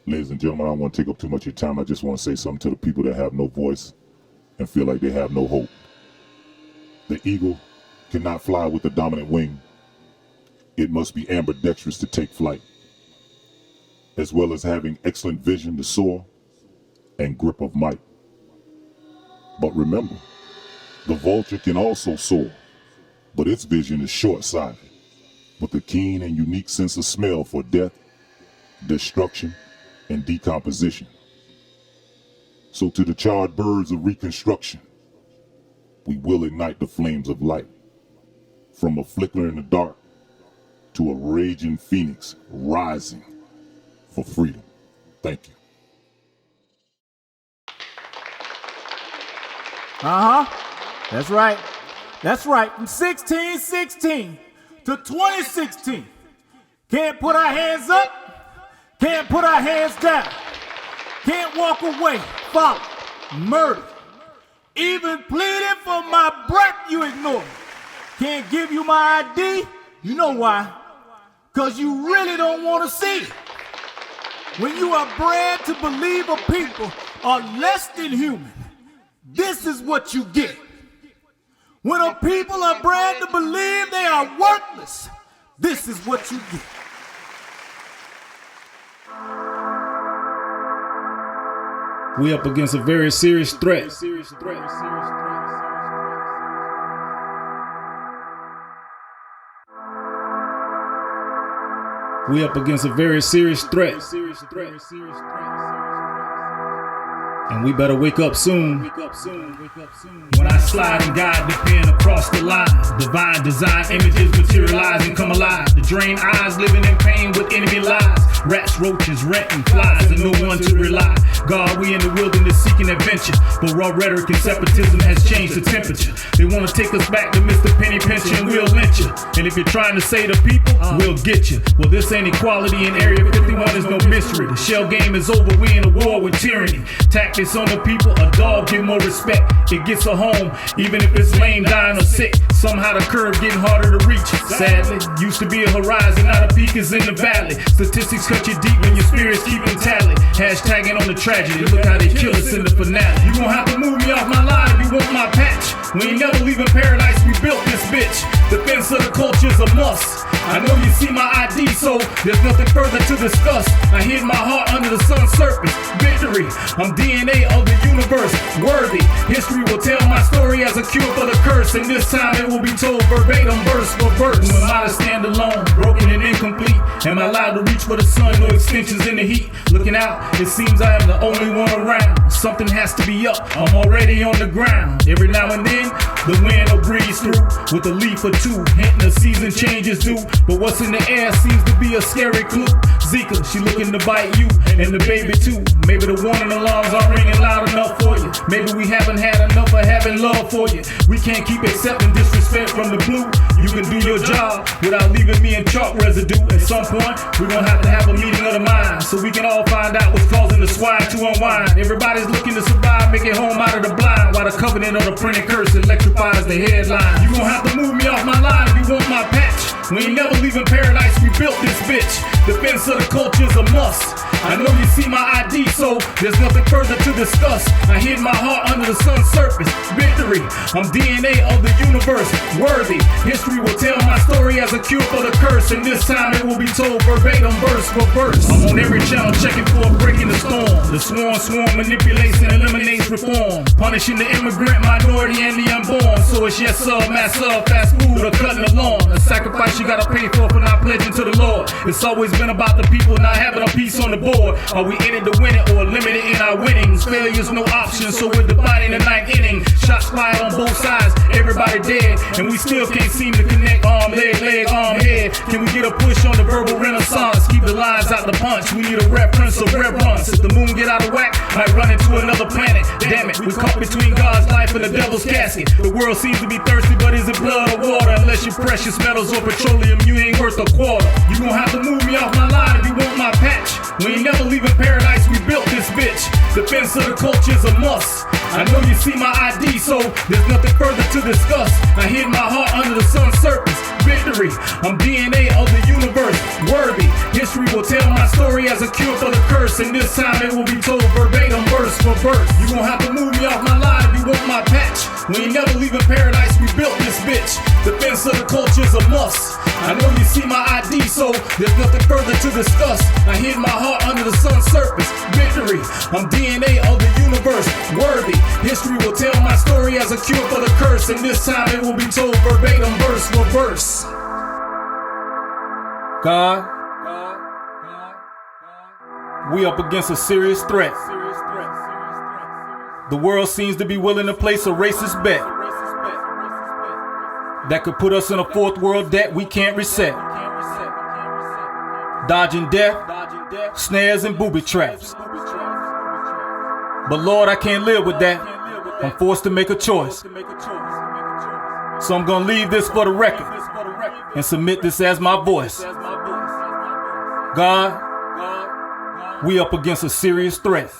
Ladies and gentlemen, I don't want to take up too much of your time. I just want to say something to the people that have no voice and feel like they have no hope. The eagle cannot fly with a dominant wing. It must be ambidextrous to take flight, as well as having excellent vision to soar and grip of might. But remember, the vulture can also soar, but its vision is short-sighted, with a keen and unique sense of smell for death, destruction, and decomposition. So to the charred birds of reconstruction, we will ignite the flames of light, from a flicker in the dark to a raging phoenix rising for freedom. Thank you. That's right. That's right. From 1616 to 2016. Can't put our hands up. Can't put our hands down. Can't walk away. Follow. Murder. Even pleading for my breath, you ignore me. Can't give you my ID. You know why? Because you really don't want to see it. When you are bred to believe a people are less than human, this is what you get. When a people are bred to believe they are worthless, this is what you get. We up against a very serious threat. We up against a very serious threat. And we better wake up soon. When I slide and guide the pen across the line, divine design images materialize and come alive. The drained eyes living in pain with enemy lies. Rats, roaches, renting flies, and no one to rely. God, we in the wilderness seeking adventure, but raw rhetoric and separatism has changed the temperature. They want to take us back to Mr. Penny Pincher and we'll lynch you. And if you're trying to say the people, we'll get you. Well, this ain't equality in Area 51 is no mystery. The shell game is over, we in a war with tyranny. Tactics on the people, a dog give more respect. It gets a home, even if it's lame, dying or sick. Somehow the curve getting harder to reach. Sadly, used to be a horizon, now the peak is in the valley. Statistics cut you deep when your spirit's keeping tally. Hashtagging on the tragedy, look how they kill us in the finale. You gon' have to move me off my line if you want my patch. We ain't never leaving paradise, we built this bitch. Defense of the culture's a must. I know you see my ID, so there's nothing further to discuss. I hid my heart under the sun's surface. Victory, I'm DNA of the universe, worthy. History will tell my story as a cure for the curse, and this time it will be told verbatim, verse for verse. Who am I to stand alone, broken and incomplete? Am I allowed to reach for the sun, no extensions in the heat? Looking out, it seems I am the only one around. Something has to be up, I'm already on the ground. Every now and then, the wind will breeze through with a leaf or two, hinting the season changes due. But what's in the air seems to be a scary clue. Zika, she looking to bite you, and the baby too. Maybe the warning alarms aren't ringing loud enough for you. Maybe we haven't had enough of having love for you. We can't keep accepting disrespect from the blue. You can do your job without leaving me in chalk residue. At some point, we're gonna have to have a meeting of the minds, so we can all find out what's causing the swine to unwind. Everybody's looking to survive, make it home out of the blind, while the covenant of the printed curse electrifies the headline. You gon' have to move me off my line if you want my patch. We ain't never leaving paradise, we built this bitch. Defense of the culture's a must. I know you see my ID, so there's nothing further to discuss. I hid my heart under the sun's surface. Victory, I'm DNA of the universe, worthy. History will tell my story as a cure for the curse, and this time it will be told verbatim, verse for verse. I'm on every channel checking for a break in the storm. The swarm manipulates and eliminates reform, punishing the immigrant, minority, and the unborn. So it's yes sir, mass sir, fast food, or cutting the lawn. A sacrifice you gotta pay for not pledging to the Lord. It's always been about the people not having a piece on the board. Are we in it to win it or limited in our winnings? Failure's no option, so we're dividing the ninth inning. Shots fired on both sides, everybody dead, and we still can't seem to connect. Arm, leg, arm, head. Can we get a push on the verbal renaissance? Keep the lines out the punch. We need a reference of reverence. If the moon get out of whack, might run into another planet. Damn it, we caught between God's life and the devil's casket. The world seems to be thirsty, but is it blood or water? Unless you're precious metals or petroleum, you ain't worth a quarter. You gon' have to move me off my line if you want my patch. We ain't never leaving paradise, we built this bitch. Defense of the culture's a must. I know you see my ID, so there's nothing further to discuss. I hid my heart under the sun's surface. Victory, I'm DNA of the universe, worthy. History will tell my story as a cure for the curse, and this time it will be told verbatim, verse for verse. You gon' have to move me off my line if you want my patch. We ain't never leaving paradise, we built this bitch. Defense of the culture's a must. I know you see my ID, so there's nothing further to discuss. I hid my heart under the sun's surface. Victory, I'm DNA of the universe. Worthy, history will tell my story as a cure for the curse, and this time it will be told verbatim, verse for verse. God, we up against a serious threat. The world seems to be willing to place a racist bet that could put us in a fourth world debt we can't reset. Dodging death, snares and booby traps. But Lord, I can't live with that. I'm forced to make a choice. So I'm gonna leave this for the record and submit this as my voice. God, we up against a serious threat.